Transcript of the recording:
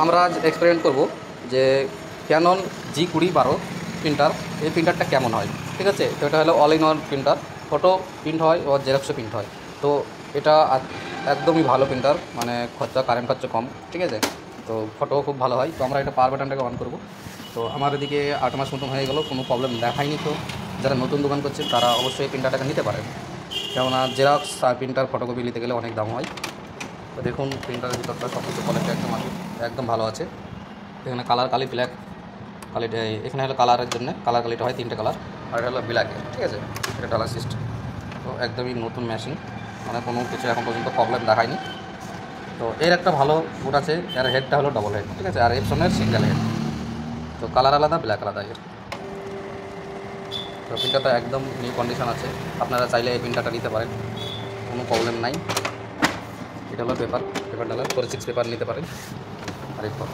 আমরা আজ এক্সপেরিমেন্ট করব যে ক্যানন G2012 প্রিন্টার, এই প্রিন্টারটা কেমন হয়। ঠিক আছে, তো এটা হলো all in one printer, photo print হয় ও জেরক্সও প্রিন্ট হয়। তো এটা একদমই ভালো প্রিন্টার, মানে কারেন্ট খরচা কম। ঠিক আছে, তো ফটোও খুব ভালো হয়। তো আমরা এটা পাওয়ার বাটনটাকে অন করব। তো আমার এদিকে 8 মাস মতন হয়ে গেল, কোনো প্রবলেম দেখায়নি। তো যারা নতুন দোকান করছেন তারা অবশ্যই এই প্রিন্টারটাকে নিতে পারেন, কেননা জেরক্স আর প্রিন্টার ফটোকপি নিতে গেলে অনেক দাম হয়। তো দেখুন প্রিন্টারের ভিতরটা সব কিছু কোয়ালিটি একদম ভালো আছে। এখানে কালার কালি ব্ল্যাক কালিটা, এখানে হলো কালারের জন্য কালার কালিটা হয় 3টে কালার, আর এটা হলো ব্ল্যাকের। ঠিক আছে, এটা ডালার সিস্টেম। তো একদমই নতুন মেশিন, মানে কোনো কিছু এখন পর্যন্ত প্রবলেম দেখায়নি। তো এর একটা ভালো গুণ আছে, এর হেডটা হলো ডবল হেড। ঠিক আছে, আর এপসনের সিঙ্গেল হেড। তো কালার আলাদা, ব্ল্যাক আলাদা এর। তো প্রিন্টারটা একদম নিউ কন্ডিশন আছে, আপনারা চাইলে এই প্রিন্টারটা নিতে পারেন, কোনো প্রবলেম নাই। এটা হলো পেপার ডালার 46 পেপার নিতে পারেন। আর এরপর